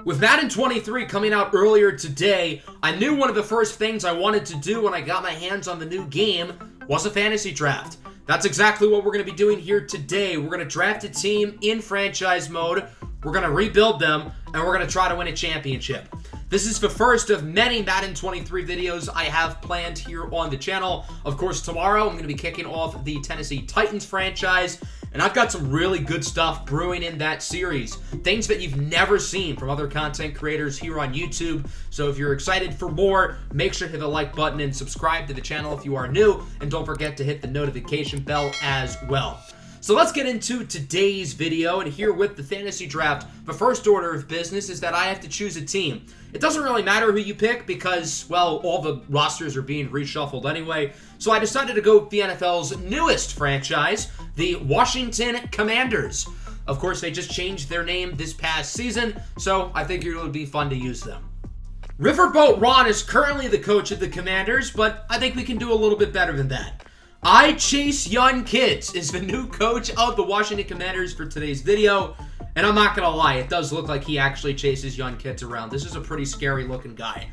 With Madden 23 coming out earlier today, I knew one of the first things I wanted to do when I got my hands on the new game was a fantasy draft. That's exactly what we're going to be doing here today. We're going to draft a team in franchise mode, we're going to rebuild them, and we're going to try to win a championship. This is the first of many Madden 23 videos I have planned here on the channel. Of course, tomorrow I'm going to be kicking off the Tennessee Titans franchise, and I've got some really good stuff brewing in that series. Things that you've never seen from other content creators here on YouTube. So if you're excited for more, make sure to hit the like button and subscribe to the channel if you are new. And don't forget to hit the notification bell as well. So let's get into today's video, and here with the fantasy draft, the first order of business is that I have to choose a team. It doesn't really matter who you pick because, well, all the rosters are being reshuffled anyway, so I decided to go with the NFL's newest franchise, the Washington Commanders. Of course, they just changed their name this past season, so I figured it would be fun to use them. Riverboat Ron is currently the coach of the Commanders, but I think we can do a little bit better than that. I Chase Young Kids is the new coach of the Washington Commanders for today's video, and I'm not gonna lie, it does look like he actually chases young kids around. This is a pretty scary looking guy.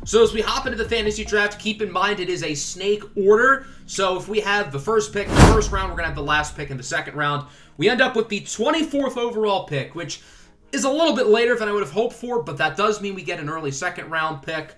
So as we hop into the fantasy draft, keep in mind it is a snake order. So if we have the first pick in the first round, we're gonna have the last pick in the second round. We end up with the 24th overall pick, which is a little bit later than I would have hoped for, but that does mean we get an early second round pick.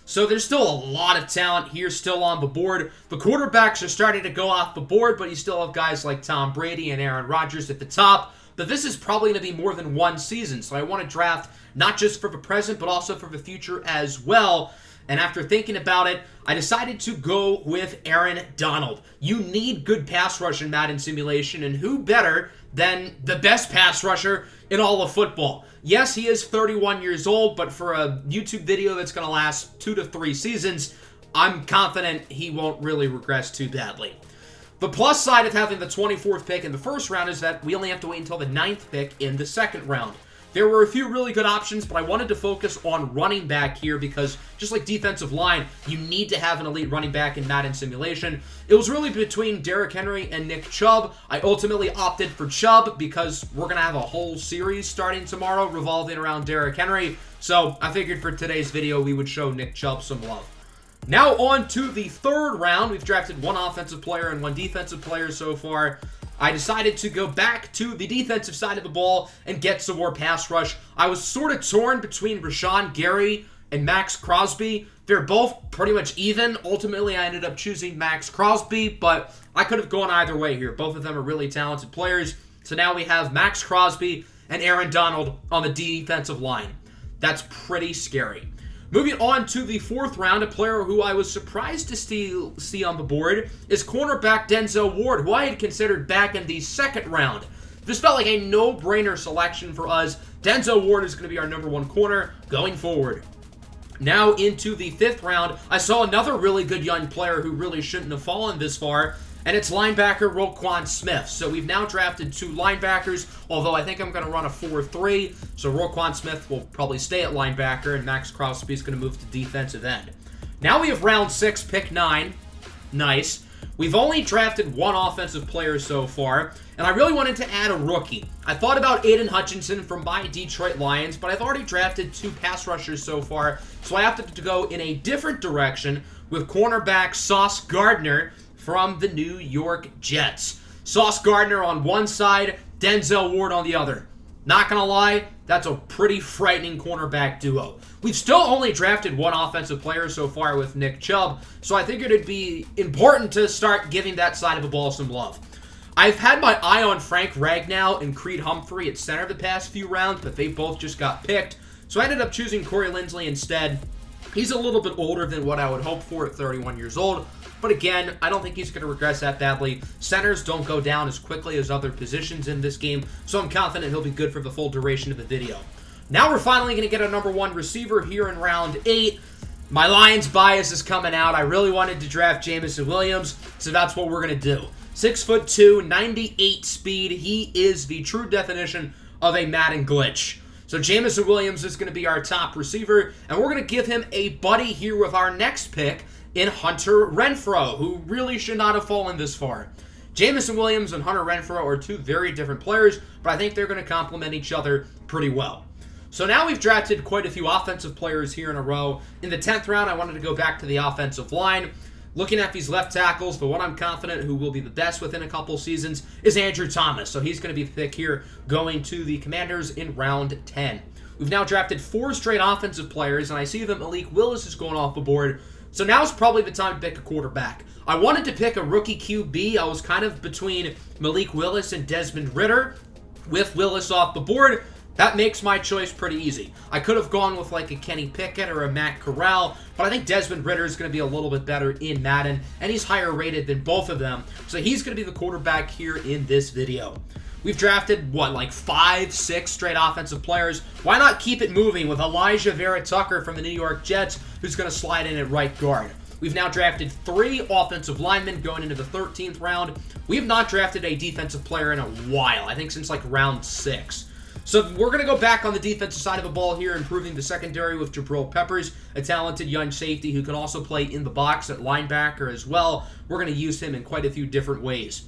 So there's still a lot of talent here still on the board. The quarterbacks are starting to go off the board, but you still have guys like Tom Brady and Aaron Rodgers at the top. But this is probably going to be more than one season, so I want to draft not just for the present, but also for the future as well. And after thinking about it, I decided to go with Aaron Donald. You need good pass rush in Madden Simulation, and who better than the best pass rusher in all of football? Yes, he is 31 years old, but for a YouTube video that's going to last 2 to 3 seasons, I'm confident he won't really regress too badly. The plus side of having the 24th pick in the first round is that we only have to wait until the 9th pick in the second round. There were a few really good options, but I wanted to focus on running back here because, just like defensive line, you need to have an elite running back in Madden Simulation. It was really between Derrick Henry and Nick Chubb. I ultimately opted for Chubb because we're going to have a whole series starting tomorrow revolving around Derrick Henry. So I figured for today's video, we would show Nick Chubb some love. Now on to the third round. We've drafted one offensive player and one defensive player so far. I decided to go back to the defensive side of the ball and get some more pass rush. I was sort of torn between Rashawn Gary and Max Crosby. They're both pretty much even. Ultimately, I ended up choosing Max Crosby, but I could have gone either way here. Both of them are really talented players. So now we have Max Crosby and Aaron Donald on the defensive line. That's pretty scary. Moving on to the fourth round, a player who I was surprised to see on the board is cornerback Denzel Ward, who I had considered back in the second round. This felt like a no-brainer selection for us. Denzel Ward is going to be our number one corner going forward. Now into the fifth round, I saw another really good young player who really shouldn't have fallen this far, and it's linebacker Roquan Smith. So we've now drafted 2 linebackers, although I think I'm going to run a 4-3. So Roquan Smith will probably stay at linebacker, and Max Crosby is going to move to defensive end. Now we have round 6, pick 9. Nice. We've only drafted one offensive player so far, and I really wanted to add a rookie. I thought about Aiden Hutchinson from my Detroit Lions, but I've already drafted 2 pass rushers so far, so I opted to go in a different direction with cornerback Sauce Gardner from the New York Jets. Sauce Gardner on one side, Denzel Ward on the other. Not gonna lie, that's a pretty frightening cornerback duo. We've still only drafted one offensive player so far with Nick Chubb, so I figured it'd be important to start giving that side of the ball some love. I've had my eye on Frank Ragnow and Creed Humphrey at center the past few rounds, but they both just got picked, so I ended up choosing Corey Linsley instead. He's a little bit older than what I would hope for at 31 years old, but again, I don't think he's going to regress that badly. Centers don't go down as quickly as other positions in this game, so I'm confident he'll be good for the full duration of the video. Now we're finally going to get a number 1 receiver here in round 8. My Lions bias is coming out. I really wanted to draft Jameson Williams, so that's what we're going to do. 6'2", 98 speed. He is the true definition of a Madden glitch. So Jameson Williams is going to be our top receiver, and we're going to give him a buddy here with our next pick in Hunter Renfrow, who really should not have fallen this far. Jameson Williams and Hunter Renfrow are 2 very different players, but I think they're going to complement each other pretty well. So now we've drafted quite a few offensive players here in a row. In the 10th round, I wanted to go back to the offensive line. Looking at these left tackles, the one I'm confident who will be the best within a couple seasons is Andrew Thomas. So he's going to be the pick here going to the Commanders in round 10. We've now drafted 4 straight offensive players, and I see that Malik Willis is going off the board. So now's probably the time to pick a quarterback. I wanted to pick a rookie QB. I was kind of between Malik Willis and Desmond Ridder. With Willis off the board, that makes my choice pretty easy. I could have gone with like a Kenny Pickett or a Matt Corral, but I think Desmond Ridder is going to be a little bit better in Madden, and he's higher rated than both of them, so he's going to be the quarterback here in this video. We've drafted, like 5, 6 straight offensive players. Why not keep it moving with Elijah Vera Tucker from the New York Jets, who's going to slide in at right guard. We've now drafted 3 offensive linemen going into the 13th round. We have not drafted a defensive player in a while, I think since like round 6. So we're going to go back on the defensive side of the ball here, improving the secondary with Jabril Peppers, a talented young safety who can also play in the box at linebacker as well. We're going to use him in quite a few different ways.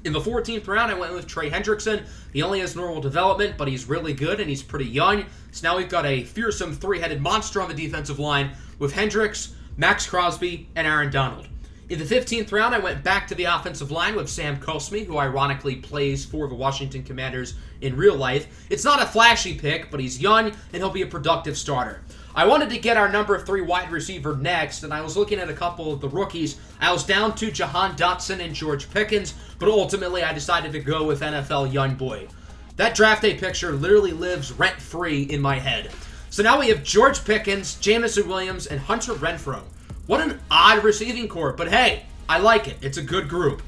In the 14th round, I went with Trey Hendrickson. He only has normal development, but he's really good and he's pretty young. So now we've got a fearsome 3-headed monster on the defensive line with Hendricks, Max Crosby, and Aaron Donald. In the 15th round, I went back to the offensive line with Sam Cosmi, who ironically plays for the Washington Commanders in real life. It's not a flashy pick, but he's young, and he'll be a productive starter. I wanted to get our number 3 wide receiver next, and I was looking at a couple of the rookies. I was down to Jahan Dotson and George Pickens, but ultimately I decided to go with NFL Youngboy. That draft day picture literally lives rent-free in my head. So now we have George Pickens, Jamison Williams, and Hunter Renfrow. What an odd receiving corps, but hey, I like it. It's a good group.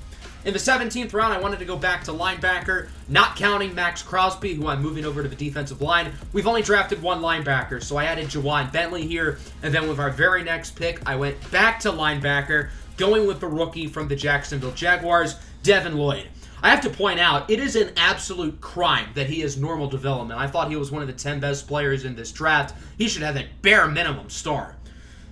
In the 17th round, I wanted to go back to linebacker, not counting Max Crosby, who I'm moving over to the defensive line. We've only drafted 1 linebacker, so I added Jawan Bentley here, and then with our very next pick, I went back to linebacker, going with the rookie from the Jacksonville Jaguars, Devin Lloyd. I have to point out, it is an absolute crime that he has normal development. I thought he was one of the 10 best players in this draft. He should have a bare minimum star.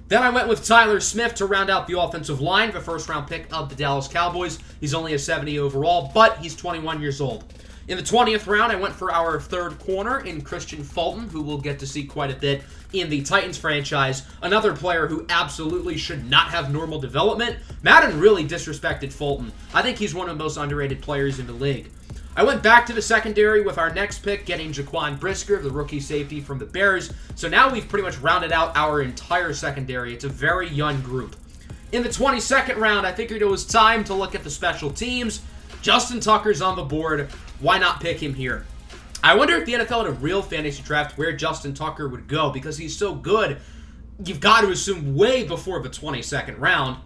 Then I went with Tyler Smith to round out the offensive line, the first-round pick of the Dallas Cowboys. He's only a 70 overall, but he's 21 years old. In the 20th round, I went for our 3rd corner in Christian Fulton, who we'll get to see quite a bit in the Titans franchise. Another player who absolutely should not have normal development. Madden really disrespected Fulton. I think he's one of the most underrated players in the league. I went back to the secondary with our next pick, getting Jaquan Brisker, the rookie safety from the Bears. So now we've pretty much rounded out our entire secondary. It's a very young group. In the 22nd round, I figured it was time to look at the special teams. Justin Tucker's on the board. Why not pick him here? I wonder if the NFL had a real fantasy draft where Justin Tucker would go, because he's so good, you've got to assume way before the 22nd round.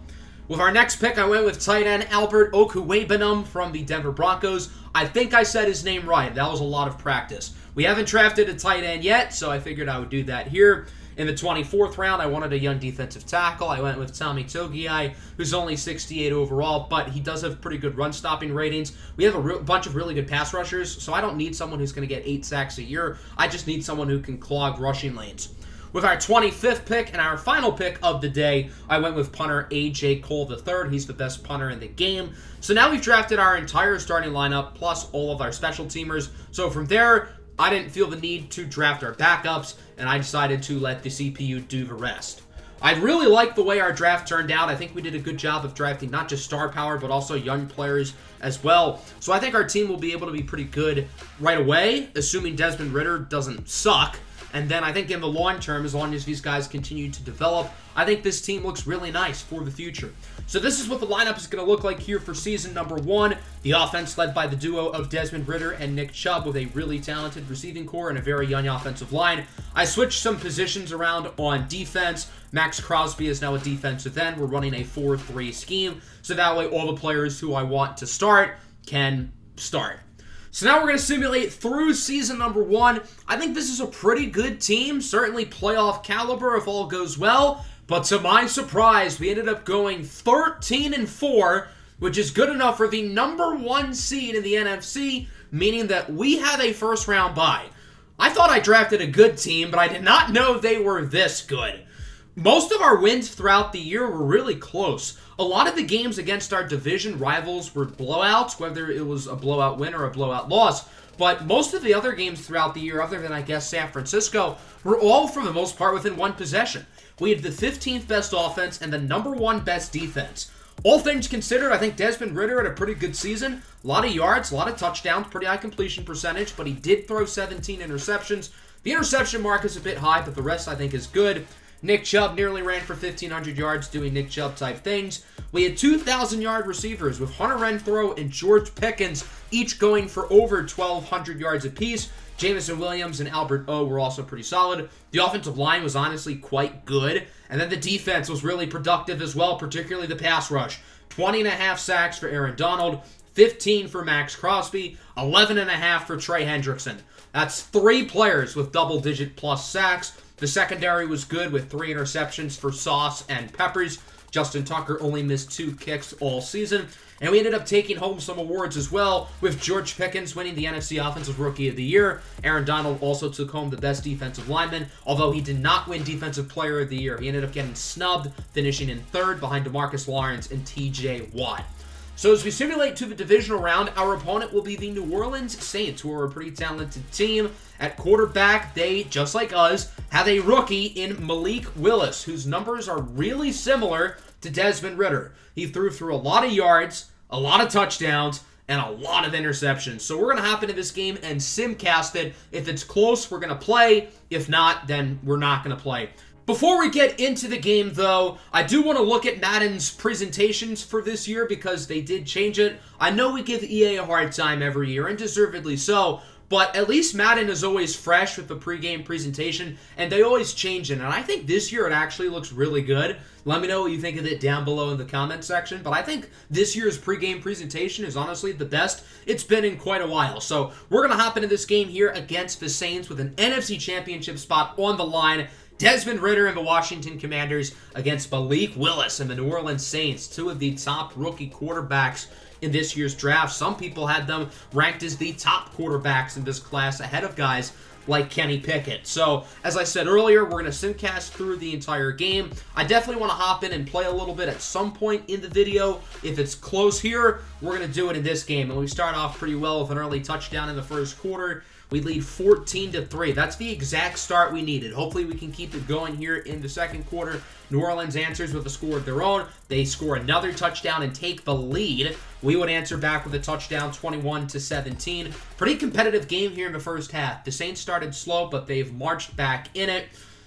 With our next pick, I went with tight end Albert Okwuegbunam from the Denver Broncos. I think I said his name right. That was a lot of practice. We haven't drafted a tight end yet, so I figured I would do that here. In the 24th round, I wanted a young defensive tackle. I went with Tommy Togiai, who's only 68 overall, but he does have pretty good run-stopping ratings. We have a bunch of really good pass rushers, so I don't need someone who's going to get 8 sacks a year. I just need someone who can clog rushing lanes. With our 25th pick and our final pick of the day, I went with punter A.J. Cole III. He's the best punter in the game. So now we've drafted our entire starting lineup, plus all of our special teamers. So from there, I didn't feel the need to draft our backups, and I decided to let the CPU do the rest. I really like the way our draft turned out. I think we did a good job of drafting not just star power, but also young players as well. So I think our team will be able to be pretty good right away, assuming Desmond Ridder doesn't suck. And then I think in the long term, as long as these guys continue to develop, I think this team looks really nice for the future. So this is what the lineup is going to look like here for season number 1. The offense led by the duo of Desmond Ridder and Nick Chubb with a really talented receiving core and a very young offensive line. I switched some positions around on defense. Max Crosby is now a defensive end. We're running a 4-3 scheme, so that way all the players who I want to start can start. So now we're going to simulate through season number 1. I think this is a pretty good team, certainly playoff caliber if all goes well. But to my surprise, we ended up going 13-4, which is good enough for the number 1 seed in the NFC, meaning that we have a first-round bye. I thought I drafted a good team, but I did not know they were this good. Most of our wins throughout the year were really close. A lot of the games against our division rivals were blowouts, whether it was a blowout win or a blowout loss. But most of the other games throughout the year, other than, I guess, San Francisco, were all, for the most part, within one possession. We had the 15th best offense and the #1 best defense. All things considered, I think Desmond Ridder had a pretty good season. A lot of yards, a lot of touchdowns, pretty high completion percentage, but he did throw 17 interceptions. The interception mark is a bit high, but the rest I think is good. Nick Chubb nearly ran for 1,500 yards doing Nick Chubb-type things. We had 2,000-yard receivers with Hunter Renfrow and George Pickens, each going for over 1,200 yards apiece. Jameson Williams and Albert O were also pretty solid. The offensive line was honestly quite good. And then the defense was really productive as well, particularly the pass rush. 20.5 sacks for Aaron Donald, 15 for Max Crosby, 11.5 for Trey Hendrickson. That's 3 players with double-digit plus sacks. The secondary was good with 3 interceptions for Sauce and Peppers. Justin Tucker only missed 2 kicks all season. And we ended up taking home some awards as well, with George Pickens winning the NFC Offensive Rookie of the Year. Aaron Donald also took home the Best Defensive Lineman, although he did not win Defensive Player of the Year. He ended up getting snubbed, finishing in 3rd behind DeMarcus Lawrence and TJ Watt. So as we simulate to the divisional round, our opponent will be the New Orleans Saints, who are a pretty talented team. At quarterback, they, just like us, have a rookie in Malik Willis, whose numbers are really similar to Desmond Ridder. He threw a lot of yards, a lot of touchdowns, and a lot of interceptions. So we're going to hop into this game and simcast it. If it's close, we're going to play. If not, then we're not going to play. Before we get into the game, though, I do want to look at Madden's presentations for this year because they did change it. I know we give EA a hard time every year, and deservedly so, but at least Madden is always fresh with the pregame presentation, and they always change it, and I think this year it actually looks really good. Let me know what you think of it down below in the comment section, but I think this year's pregame presentation is honestly the best it's been in quite a while. So we're going to hop into this game here against the Saints with an NFC Championship spot on the line. Desmond Ridder and the Washington Commanders against Malik Willis and the New Orleans Saints, 2 of the top rookie quarterbacks in this year's draft. Some people had them ranked as the top quarterbacks in this class, ahead of guys like Kenny Pickett. So, as I said earlier, we're going to simcast through the entire game. I definitely want to hop in and play a little bit at some point in the video. If it's close here, we're going to do it in this game. And we start off pretty well with an early touchdown in the first quarter. We lead 14-3. That's the exact start we needed. Hopefully we can keep it going here in the second quarter. New Orleans answers with a score of their own. They score another touchdown and take the lead. We would answer back with a touchdown, 21-17. Pretty competitive game here in the first half. The Saints started slow, but they've marched back in it.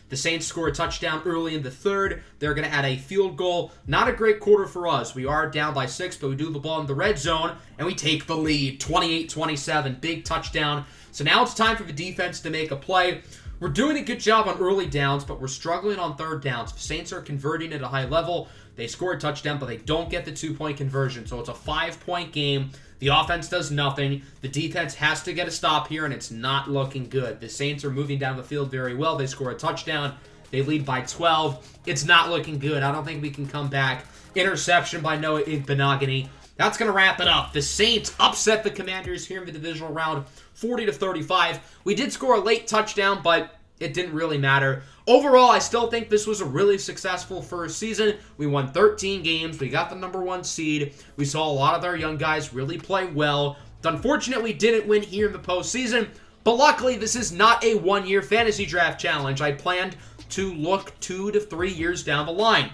The Saints score a touchdown early in the third. They're going to add a field goal. Not a great quarter for us. We are down by 6, but we do the ball in the red zone, and we take the lead, 28-27. Big touchdown. So now it's time for the defense to make a play. We're doing a good job on early downs, but we're struggling on third downs. The Saints are converting at a high level. They score a touchdown, but they don't get the 2-point conversion. So it's a 5-point game. The offense does nothing. The defense has to get a stop here, and it's not looking good. The Saints are moving down the field very well. They score a touchdown. They lead by 12. It's not looking good. I don't think we can come back. Interception by Noah Igbinoghene. That's going to wrap it up. The Saints upset the Commanders here in the divisional round, 40-35. We did score a late touchdown, but it didn't really matter. Overall, I still think this was a really successful first season. We won 13 games. We got the #1 seed. We saw a lot of our young guys really play well. It's unfortunate we didn't win here in the postseason, but luckily this is not a one-year fantasy draft challenge. I planned to look 2 to 3 years down the line.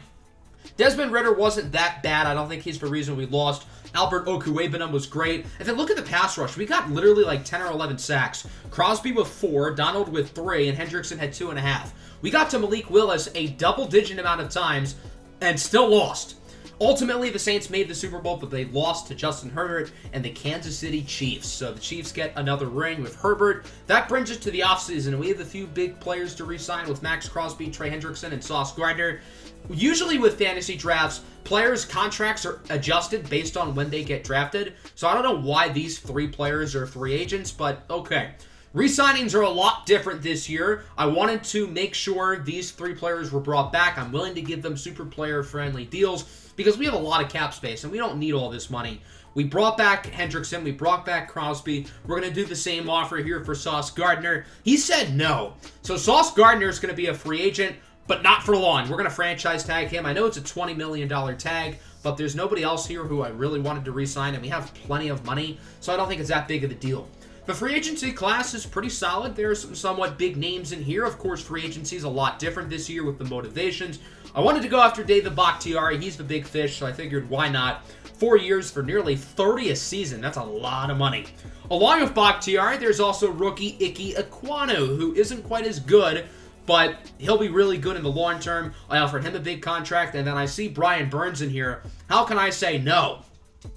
Desmond Ridder wasn't that bad. I don't think he's the reason we lost. Albert Okwuegbunam was great. And then look at the pass rush. We got literally like 10 or 11 sacks. Crosby with 4, Donald with 3, and Hendrickson had 2.5. We got to Malik Willis a double-digit amount of times and still lost. Ultimately, the Saints made the Super Bowl, but they lost to Justin Herbert and the Kansas City Chiefs. So the Chiefs get another ring with Herbert. That brings us to the offseason. We have a few big players to re-sign with Max Crosby, Trey Hendrickson, and Sauce Gardner. Usually with fantasy drafts, players' contracts are adjusted based on when they get drafted. So I don't know why these 3 players are free agents, but okay. Re-signings are a lot different this year. I wanted to make sure these 3 players were brought back. I'm willing to give them super player-friendly deals because we have a lot of cap space and we don't need all this money. We brought back Hendrickson. We brought back Crosby. We're going to do the same offer here for Sauce Gardner. He said no. So Sauce Gardner is going to be a free agent. but not for long. We're going to franchise tag him. I know it's a $20 million tag, but there's nobody else here who I really wanted to re-sign, and we have plenty of money, so I don't think it's that big of a deal. The free agency class is pretty solid. There are some somewhat big names in here. Of course, free agency is a lot different this year with the motivations. I wanted to go after David Bakhtiari. He's the big fish, so I figured why not. 4 years for nearly 30 a season. That's a lot of money. Along with Bakhtiari, there's also rookie Ike Ekwonu, who isn't quite as good, but he'll be really good in the long term. I offered him a big contract, and then I see Brian Burns in here. How can I say no?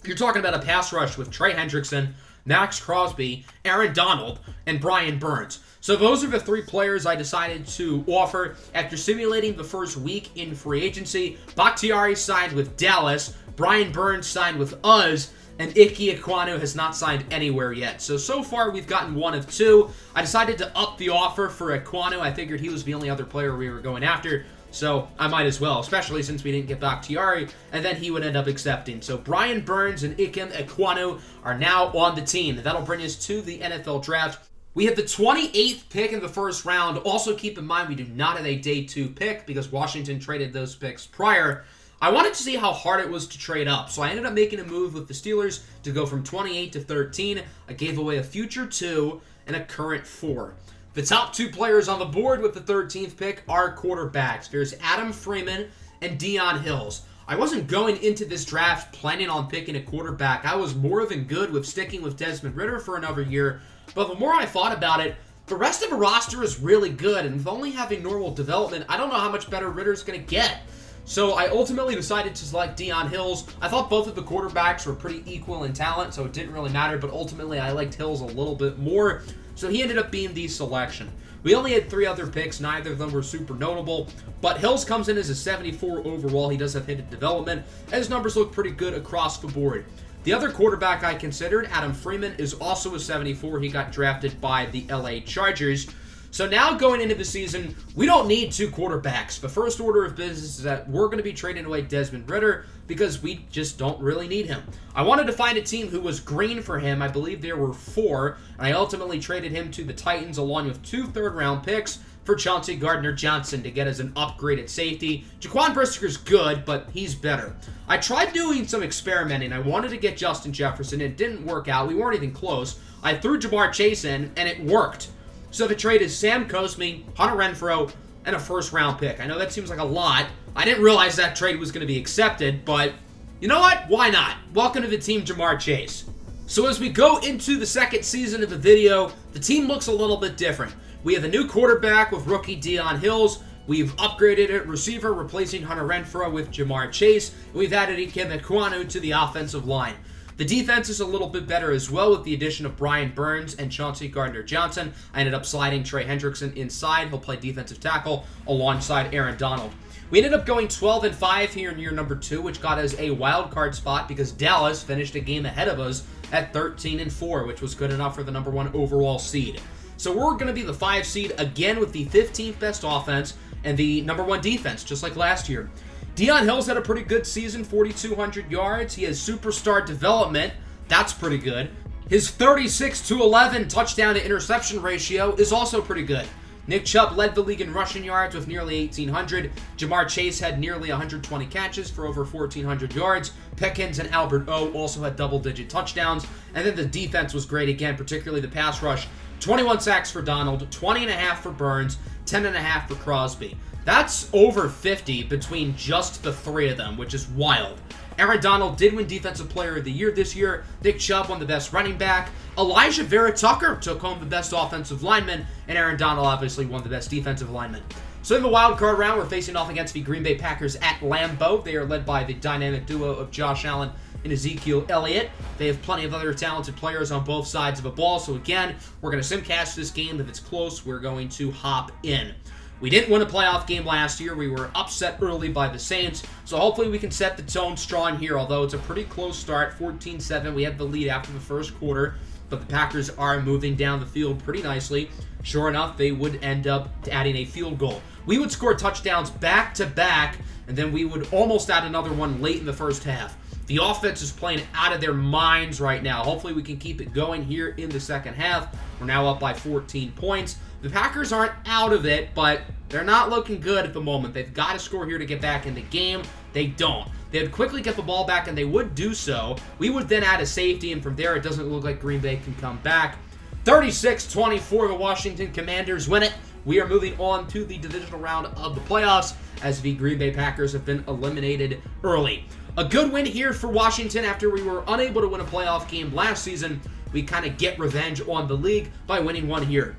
You're talking about a pass rush with Trey Hendrickson, Max Crosby, Aaron Donald, and Brian Burns. So those are the 3 players I decided to offer after simulating the first week in free agency. Bakhtiari signed with Dallas, Brian Burns signed with us, and Ike Ekwonu has not signed anywhere yet. So far we've gotten 1 of 2. I decided to up the offer for Ekwonu. I figured he was the only other player we were going after, so I might as well, especially since we didn't get Bakhtiari, and then he would end up accepting. So Brian Burns and Ike Ekwonu are now on the team. That'll bring us to the NFL Draft. We have the 28th pick in the first round. Also keep in mind we do not have a day 2 pick because Washington traded those picks prior. I wanted to see how hard it was to trade up, so I ended up making a move with the Steelers to go from 28 to 13. I gave away a future 2 and a current 4. The top 2 players on the board with the 13th pick are quarterbacks. There's Adam Freeman and Deion Hills. I wasn't going into this draft planning on picking a quarterback. I was more than good with sticking with Desmond Ridder for another year, but the more I thought about it, the rest of the roster is really good, and with only having normal development, I don't know how much better Ridder's going to get. So I ultimately decided to select Deion Hills. I thought both of the quarterbacks were pretty equal in talent, so it didn't really matter, but ultimately I liked Hills a little bit more, so he ended up being the selection. We only had 3 other picks. Neither of them were super notable, but Hills comes in as a 74 overall. He does have hidden development, and his numbers look pretty good across the board. The other quarterback I considered, Adam Freeman, is also a 74. He got drafted by the LA Chargers. So now going into the season, we don't need 2 quarterbacks. The first order of business is that we're going to be trading away Desmond Ridder because we just don't really need him. I wanted to find a team who was green for him. I believe there were 4, and I ultimately traded him to the Titans along with 2 third-round picks for Chauncey Gardner-Johnson to get as an upgraded safety. Jaquan Brister's good, but he's better. I tried doing some experimenting. I wanted to get Justin Jefferson. It didn't work out. We weren't even close. I threw Jamar Chase in, and it worked. So the trade is Sam Cosmi, Hunter Renfrow, and a first-round pick. I know that seems like a lot. I didn't realize that trade was going to be accepted, but you know what? Why not? Welcome to the team, Jamar Chase. So as we go into the second season of the video, the team looks a little bit different. We have a new quarterback with rookie Deion Hills. We've upgraded a receiver, replacing Hunter Renfrow with Jamar Chase. And we've added Ike Ekwonu to the offensive line. The defense is a little bit better as well with the addition of Brian Burns and Chauncey Gardner-Johnson. I ended up sliding Trey Hendrickson inside. He'll play defensive tackle alongside Aaron Donald. We ended up going 12-5 here in year number 2, which got us a wild card spot because Dallas finished a game ahead of us at 13-4, which was good enough for the number 1 overall seed. So we're going to be the 5 seed again with the 15th best offense and the number 1 defense, just like last year. Deion Hills had a pretty good season, 4,200 yards. He has superstar development. That's pretty good. His 36-11 touchdown to interception ratio is also pretty good. Nick Chubb led the league in rushing yards with nearly 1,800. Jamar Chase had nearly 120 catches for over 1,400 yards. Pickens and Albert O also had double-digit touchdowns. And then the defense was great again, particularly the pass rush. 21 sacks for Donald, 20.5 for Burns, 10.5 for Crosby. That's over 50 between just the 3 of them, which is wild. Aaron Donald did win Defensive Player of the Year this year. Nick Chubb won the best running back. Elijah Vera Tucker took home the best offensive lineman. And Aaron Donald obviously won the best defensive lineman. So in the wild card round, we're facing off against the Green Bay Packers at Lambeau. They are led by the dynamic duo of Josh Allen and Ezekiel Elliott. They have plenty of other talented players on both sides of a ball. So again, we're going to simcast this game. If it's close, we're going to hop in. We didn't win a playoff game last year. We were upset early by the Saints, so hopefully we can set the tone strong here, although it's a pretty close start, 14-7. We had the lead after the first quarter, but the Packers are moving down the field pretty nicely. Sure enough, they would end up adding a field goal. We would score touchdowns back-to-back, and then we would almost add another one late in the first half. The offense is playing out of their minds right now. Hopefully we can keep it going here in the second half. We're now up by 14 points. The Packers aren't out of it, but they're not looking good at the moment. They've got to score here to get back in the game. They don't. They would quickly get the ball back, and they would do so. We would then add a safety, and from there, it doesn't look like Green Bay can come back. 36-24, the Washington Commanders win it. We are moving on to the divisional round of the playoffs as the Green Bay Packers have been eliminated early. A good win here for Washington after we were unable to win a playoff game last season. We kind of get revenge on the league by winning one here.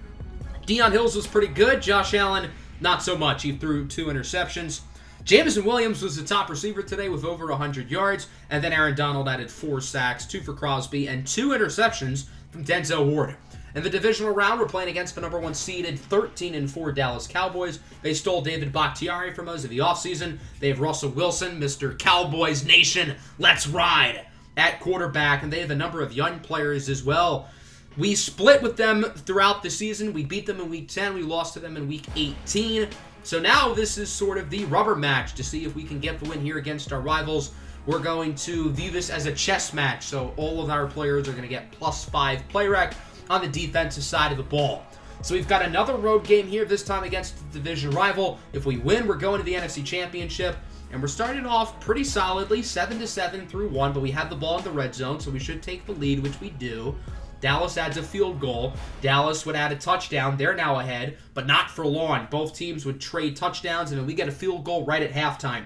Deion Hills was pretty good. Josh Allen, not so much. He threw 2 interceptions. Jameson Williams was the top receiver today with over 100 yards. And then Aaron Donald added 4 sacks, 2 for Crosby, and 2 interceptions from Denzel Ward. In the divisional round, we're playing against the number 1 seeded 13-4 Dallas Cowboys. They stole David Bakhtiari from us in the offseason. They have Russell Wilson, Mr. Cowboys Nation, let's ride, at quarterback. And they have a number of young players as well. We split with them throughout the season. We beat them in Week 10. We lost to them in Week 18. So now this is sort of the rubber match to see if we can get the win here against our rivals. We're going to view this as a chess match. So all of our players are going to get +5 play rec on the defensive side of the ball. So we've got another road game here, this time against the division rival. If we win, we're going to the NFC Championship. And we're starting off pretty solidly, 7-7 through 1, but we have the ball in the red zone, so we should take the lead, which we do. Dallas adds a field goal. Dallas would add a touchdown. They're now ahead, but not for long. Both teams would trade touchdowns, and then we get a field goal right at halftime.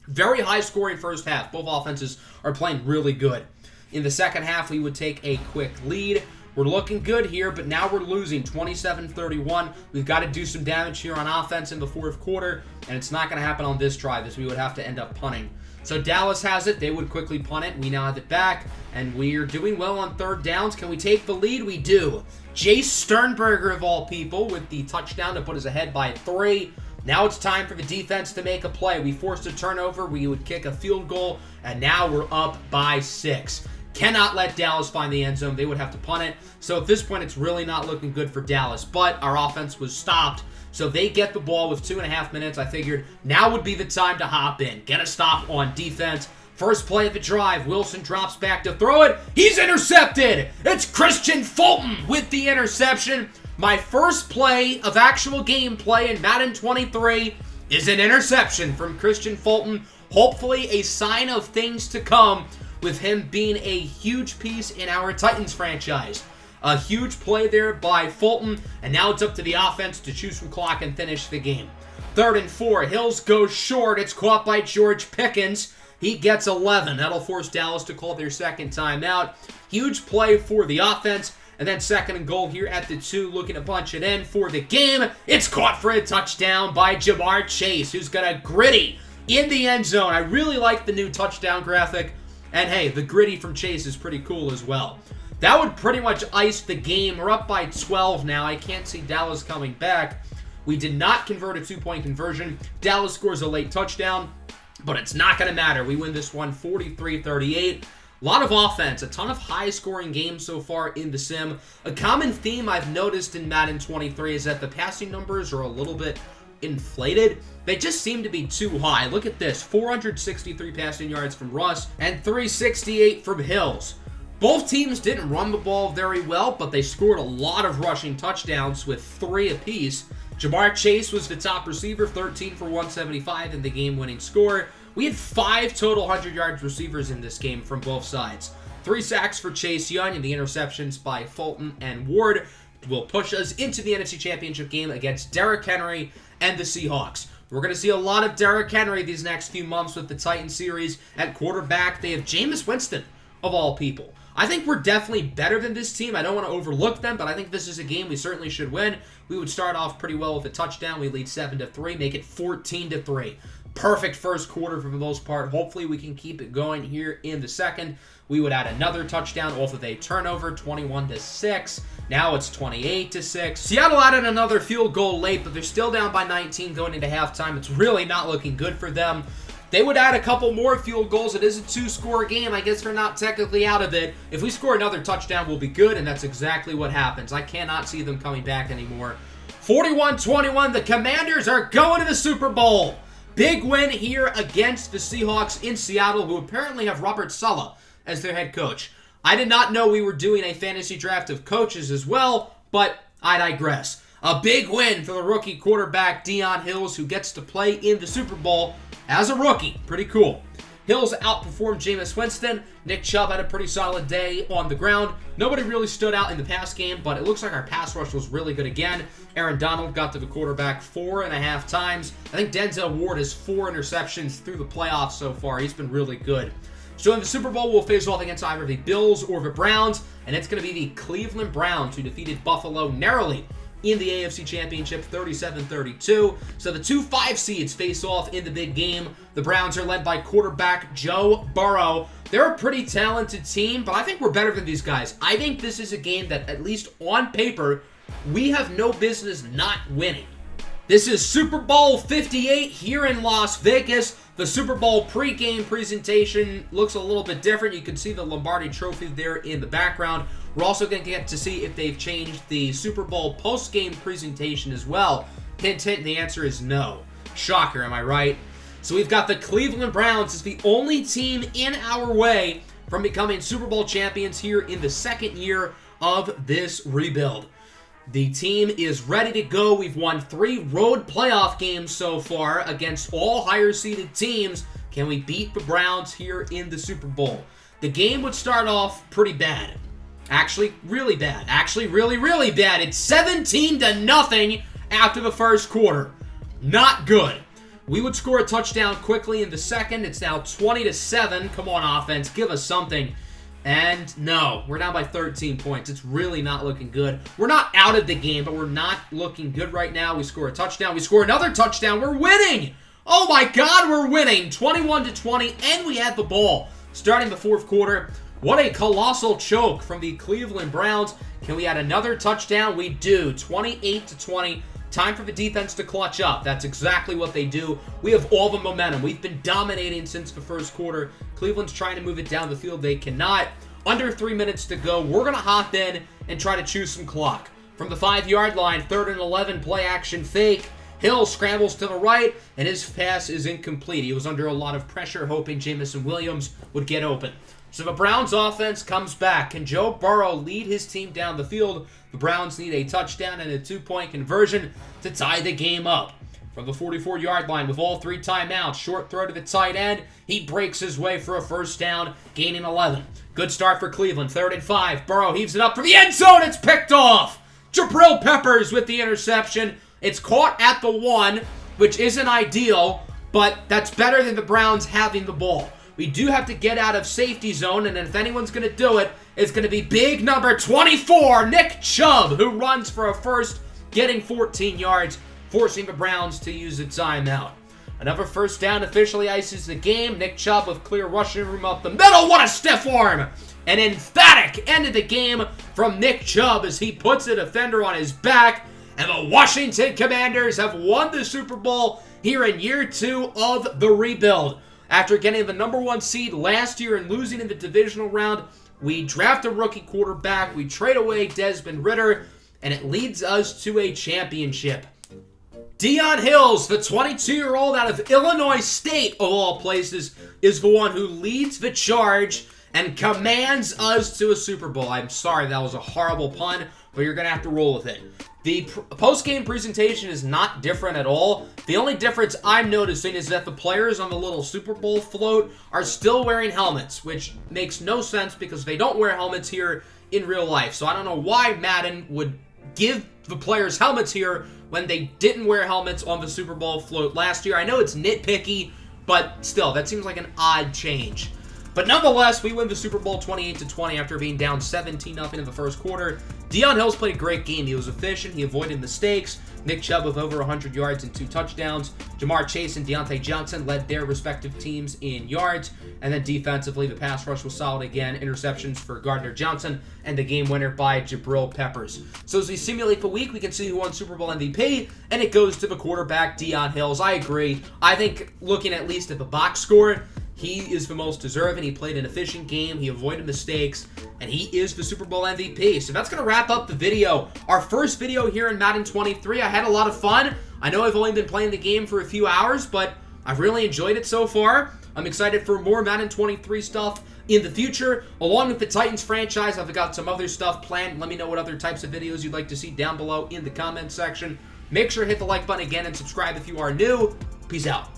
Very high-scoring first half. Both offenses are playing really good. In the second half, we would take a quick lead. We're looking good here, but now we're losing 27-31. We've got to do some damage here on offense in the fourth quarter, and it's not going to happen on this drive as we would have to end up punting. So Dallas has it. They would quickly punt it. We now have it back, and we're doing well on third downs. Can we take the lead? We do. Jace Sternberger, of all people, with the touchdown to put us ahead by 3. Now it's time for the defense to make a play. We forced a turnover. We would kick a field goal, and now we're up by 6. Cannot let Dallas find the end zone. They would have to punt it. So at this point, it's really not looking good for Dallas. But our offense was stopped. So they get the ball with 2.5 minutes. I figured now would be the time to hop in. Get a stop on defense. First play of the drive. Wilson drops back to throw it. He's intercepted. It's Christian Fulton with the interception. My first play of actual gameplay in Madden 23 is an interception from Christian Fulton. Hopefully a sign of things to come, with him being a huge piece in our Titans franchise. A huge play there by Fulton, and now it's up to the offense to choose from clock and finish the game. 3rd and 4, Hills goes short. It's caught by George Pickens. He gets 11. That'll force Dallas to call their second timeout. Huge play for the offense, and then 2nd and goal here at the 2, looking to punch it in for the game. It's caught for a touchdown by Jamar Chase, who's got a gritty in the end zone. I really like the new touchdown graphic. And hey, the gritty from Chase is pretty cool as well. That would pretty much ice the game. We're up by 12 now. I can't see Dallas coming back. We did not convert a 2-point conversion. Dallas scores a late touchdown, but it's not going to matter. We win this one 43-38. A lot of offense, a ton of high-scoring games so far in the sim. A common theme I've noticed in Madden 23 is that the passing numbers are a little bit inflated. They just seem to be too high. Look at this, 463 passing yards from Russ and 368 from Hills. Both teams didn't run the ball very well, but they scored a lot of rushing touchdowns with 3 apiece. Jamar Chase was the top receiver, 13 for 175 in the game-winning score. We had 5 total 100-yard receivers in this game from both sides. 3 sacks for Chase Young, and the interceptions by Fulton and Ward will push us into the NFC Championship game against Derrick Henry and the Seahawks. We're going to see a lot of Derrick Henry these next few months with the Titan series. At quarterback, they have Jameis Winston, of all people. I think we're definitely better than this team. I don't want to overlook them, but I think this is a game we certainly should win. We would start off pretty well with a touchdown. We lead 7-3, make it 14-3. Perfect first quarter for the most part. Hopefully we can keep it going here in the second. We would add another touchdown off of a turnover, 21-6. Now it's 28-6. Seattle added another field goal late, but they're still down by 19 going into halftime. It's really not looking good for them. They would add a couple more field goals. It is a 2-score game. I guess they're not technically out of it. If we score another touchdown, we'll be good, and that's exactly what happens. I cannot see them coming back anymore. 41-21, the Commanders are going to the Super Bowl. Big win here against the Seahawks in Seattle, who apparently have Robert Saleh as their head coach. I did not know we were doing a fantasy draft of coaches as well, but I digress. A big win for the rookie quarterback, Deion Hills, who gets to play in the Super Bowl as a rookie. Pretty cool. Hills outperformed Jameis Winston. Nick Chubb had a pretty solid day on the ground. Nobody really stood out in the pass game, but it looks like our pass rush was really good again. Aaron Donald got to the quarterback 4.5 times. I think Denzel Ward has 4 interceptions through the playoffs so far. He's been really good. So in the Super Bowl, we'll face off against either the Bills or the Browns, and it's going to be the Cleveland Browns who defeated Buffalo narrowly in the AFC Championship 37-32. So the 2 5 seeds face off in the big game. The Browns are led by quarterback Joe Burrow. They're a pretty talented team, but I think we're better than these guys. I think this is a game that, at least on paper, we have no business not winning. This is Super Bowl 58 here in Las Vegas. The Super Bowl pregame presentation looks a little bit different. You can see the Lombardi Trophy there in the background. We're also going to get to see if they've changed the Super Bowl postgame presentation as well. Hint, hint, the answer is no. Shocker, am I right? So we've got the Cleveland Browns as the only team in our way from becoming Super Bowl champions here in the second year of this rebuild. The team is ready to go. We've won 3 road playoff games so far against all higher-seeded teams. Can we beat the Browns here in the Super Bowl? The game would start off pretty bad. Actually, really bad. Actually, really, really bad. It's 17-0 after the first quarter. Not good. We would score a touchdown quickly in the second. It's now 20-7. Come on, offense. Give us something. And no, we're down by 13 points. It's really not looking good. We're not out of the game, but we're not looking good right now. We score a touchdown. We score another touchdown. We're winning. Oh my God, we're winning. 21-20, and we had the ball. Starting the fourth quarter, what a colossal choke from the Cleveland Browns. Can we add another touchdown? We do. 28-20. Time for the defense to clutch up. That's exactly what they do. We have all the momentum. We've been dominating since the first quarter. Cleveland's trying to move it down the field. They cannot. Under 3 minutes to go. We're going to hop in and try to chew some clock. From the 5-yard line, 3rd and 11, play action fake. Hill scrambles to the right, and his pass is incomplete. He was under a lot of pressure, hoping Jamison Williams would get open. So the Browns offense comes back. Can Joe Burrow lead his team down the field? The Browns need a touchdown and a 2-point conversion to tie the game up. From the 44-yard line with all 3 timeouts, short throw to the tight end. He breaks his way for a first down, gaining 11. Good start for Cleveland, 3rd and 5. Burrow heaves it up for the end zone. It's picked off. Jabril Peppers with the interception. It's caught at the 1, which isn't ideal, but that's better than the Browns having the ball. We do have to get out of safety zone, and if anyone's going to do it, it's going to be big number 24, Nick Chubb, who runs for a first, getting 14 yards, forcing the Browns to use a timeout. Another first down officially ices the game. Nick Chubb with clear rushing room up the middle. What a stiff arm! An emphatic end of the game from Nick Chubb as he puts a defender on his back, and the Washington Commanders have won the Super Bowl here in year 2 of the rebuild. After getting the number 1 seed last year and losing in the divisional round, we draft a rookie quarterback, we trade away Desmond Ridder, and it leads us to a championship. Deion Hills, the 22-year-old out of Illinois State, of all places, is the one who leads the charge and commands us to a Super Bowl. I'm sorry, that was a horrible pun, but you're going to have to roll with it. The post-game presentation is not different at all. The only difference I'm noticing is that the players on the little Super Bowl float are still wearing helmets, which makes no sense because they don't wear helmets here in real life. So I don't know why Madden would give the players helmets here when they didn't wear helmets on the Super Bowl float last year. I know it's nitpicky, but still, that seems like an odd change. But nonetheless, we win the Super Bowl 28-20 after being down 17-0 in the first quarter. Deion Hills played a great game. He was efficient. He avoided mistakes. Nick Chubb with over 100 yards and 2 touchdowns. Jamar Chase and Deontay Johnson led their respective teams in yards. And then defensively, the pass rush was solid again. Interceptions for Gardner Johnson and the game winner by Jabril Peppers. So as we simulate the week, we can see who won Super Bowl MVP, and it goes to the quarterback, Deion Hills. I agree. I think looking at least at the box score, he is the most deserving. He played an efficient game. He avoided mistakes. And he is the Super Bowl MVP. So that's going to wrap up the video. Our first video here in Madden 23. I had a lot of fun. I know I've only been playing the game for a few hours, but I've really enjoyed it so far. I'm excited for more Madden 23 stuff in the future. Along with the Titans franchise, I've got some other stuff planned. Let me know what other types of videos you'd like to see down below in the comment section. Make sure to hit the like button again and subscribe if you are new. Peace out.